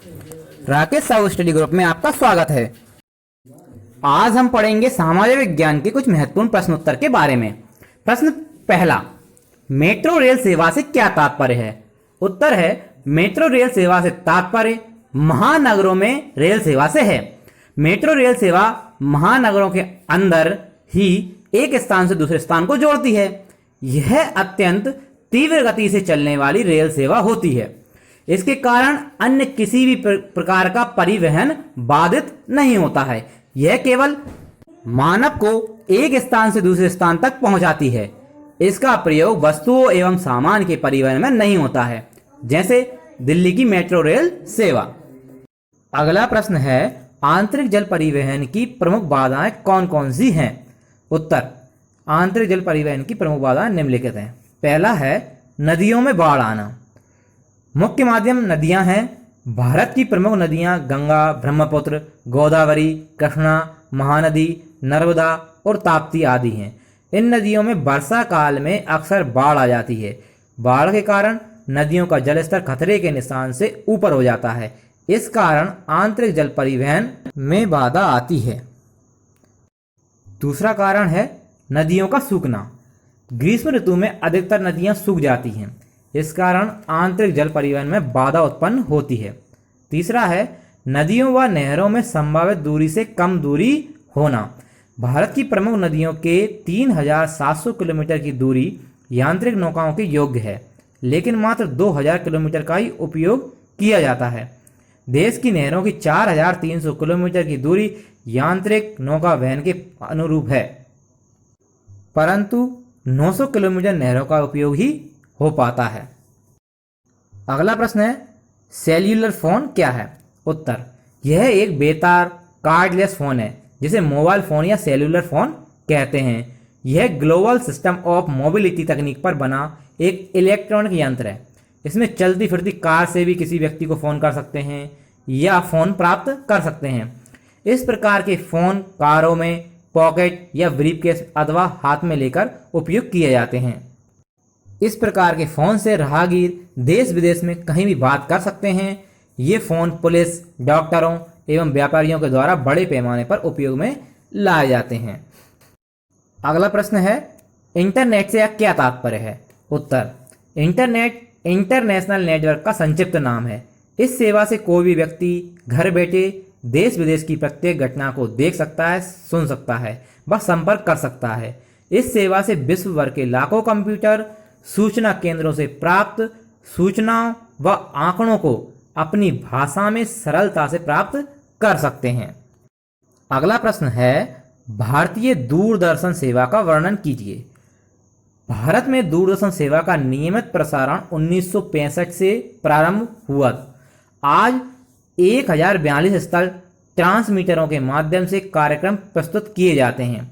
Rakesh Sahu study group में आपका स्वागत है। आज हम पढ़ेंगे सामाजिक विज्ञान के कुछ महत्वपूर्ण प्रश्नोत्तर के बारे में। प्रश्न पहला, मेट्रो रेल सेवा से क्या तात्पर्य है? उत्तर है, मेट्रो रेल सेवा से तात्पर्य महानगरों में रेल सेवा से है। मेट्रो रेल सेवा महानगरों के अंदर ही एक स्थान से दूसरे स्थान को जोड़ती है। यह अत्यंत तीव्र गति से चलने वाली रेल सेवा होती है। इसके कारण अन्य किसी भी प्रकार का परिवहन बाधित नहीं होता है। यह केवल मानव को एक स्थान से दूसरे स्थान तक पहुंचाती है। इसका प्रयोग वस्तुओं एवं सामान के परिवहन में नहीं होता है, जैसे दिल्ली की मेट्रो रेल सेवा। अगला प्रश्न है, आंतरिक जल परिवहन की प्रमुख बाधाएं कौन कौन सी हैं? उत्तर, आंतरिक जल परिवहन की प्रमुख बाधाएं निम्नलिखित हैं। पहला है नदियों में बाढ़ आना। मुख्य माध्यम नदियां हैं। भारत की प्रमुख नदियां गंगा, ब्रह्मपुत्र, गोदावरी, कृष्णा, महानदी, नर्मदा और ताप्ती आदि हैं। इन नदियों में वर्षा काल में अक्सर बाढ़ आ जाती है। बाढ़ के कारण नदियों का जलस्तर खतरे के निशान से ऊपर हो जाता है। इस कारण आंतरिक जल परिवहन में बाधा आती है। दूसरा कारण है नदियों का सूखना। ग्रीष्म ऋतु में अधिकतर नदियां सूख जाती हैं। इस कारण आंतरिक जल परिवहन में बाधा उत्पन्न होती है। तीसरा है नदियों व नहरों में संभावित दूरी से कम दूरी होना। भारत की प्रमुख नदियों के 3700 किलोमीटर की दूरी यांत्रिक नौकाओं के योग्य है, लेकिन मात्र 2000 किलोमीटर का ही उपयोग किया जाता है। देश की नहरों की 4300 किलोमीटर की दूरी यांत्रिक नौका वहन के अनुरूप है, परंतु 900 किलोमीटर नहरों का उपयोग ही हो पाता है। अगला प्रश्न है, सेल्यूलर फोन क्या है? उत्तर, यह एक बेतार कार्डलेस फोन है जिसे मोबाइल फोन या सेल्यूलर फोन कहते हैं। यह ग्लोबल सिस्टम ऑफ मोबिलिटी तकनीक पर बना एक इलेक्ट्रॉनिक यंत्र है। इसमें चलती फिरती कार से भी किसी व्यक्ति को फोन कर सकते हैं या फोन प्राप्त कर सकते हैं। इस प्रकार के फोन कारों में पॉकेट या ब्रीफकेस अथवा हाथ में लेकर उपयोग किए जाते हैं। इस प्रकार के फ़ोन से राहगीर देश विदेश में कहीं भी बात कर सकते हैं। ये फ़ोन पुलिस, डॉक्टरों एवं व्यापारियों के द्वारा बड़े पैमाने पर उपयोग में लाए जाते हैं। अगला प्रश्न है, इंटरनेट से क्या तात्पर्य है? उत्तर, इंटरनेट इंटरनेशनल नेटवर्क का संक्षिप्त नाम है। इस सेवा से कोई भी व्यक्ति घर बैठे देश विदेश की प्रत्येक घटना को देख सकता है, सुन सकता है व संपर्क कर सकता है। इस सेवा से विश्व भर के लाखों कंप्यूटर सूचना केंद्रों से प्राप्त सूचनाओं व आंकड़ों को अपनी भाषा में सरलता से प्राप्त कर सकते हैं। अगला प्रश्न है, भारतीय दूरदर्शन सेवा का वर्णन कीजिए। भारत में दूरदर्शन सेवा का नियमित प्रसारण 1965 से प्रारंभ हुआ। आज 1042 स्थल ट्रांसमीटरों के माध्यम से कार्यक्रम प्रस्तुत किए जाते हैं।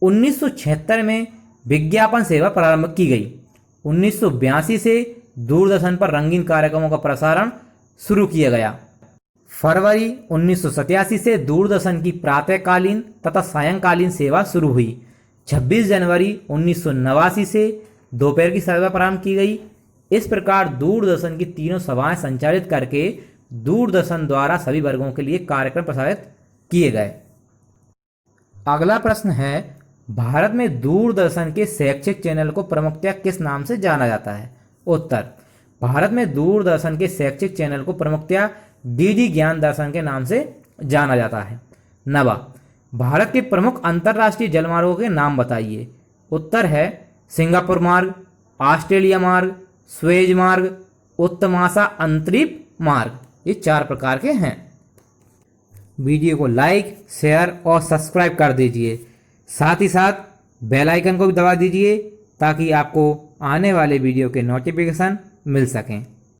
1976 में विज्ञापन सेवा प्रारंभ की गई। 1982 से दूरदर्शन पर रंगीन कार्यक्रमों का प्रसारण शुरू किया गया। फरवरी 1987 से दूरदर्शन की प्रातःकालीन तथा सायंकालीन सेवा शुरू हुई। 26 जनवरी 1989 से दोपहर की सेवा प्रारंभ की गई। इस प्रकार दूरदर्शन की तीनों सेवाएं संचालित करके दूरदर्शन द्वारा सभी वर्गों के लिए कार्यक्रम प्रसारित किए गए। अगला प्रश्न है, भारत में दूरदर्शन के शैक्षिक चैनल को प्रमुखतया किस नाम से जाना जाता है? उत्तर, भारत में दूरदर्शन के शैक्षिक चैनल को प्रमुखतया डीडी ज्ञान दर्शन के नाम से जाना जाता है। नवा, भारत के प्रमुख अंतर्राष्ट्रीय जलमार्गों के नाम बताइए। उत्तर है सिंगापुर मार्ग, ऑस्ट्रेलिया मार्ग, स्वेज मार्ग, उत्तमाशा अंतरिप मार्ग। ये 4 प्रकार के हैं। वीडियो को लाइक, शेयर और सब्सक्राइब कर दीजिए। साथ ही साथ बेल आइकन को भी दबा दीजिए ताकि आपको आने वाले वीडियो के नोटिफिकेशन मिल सकें।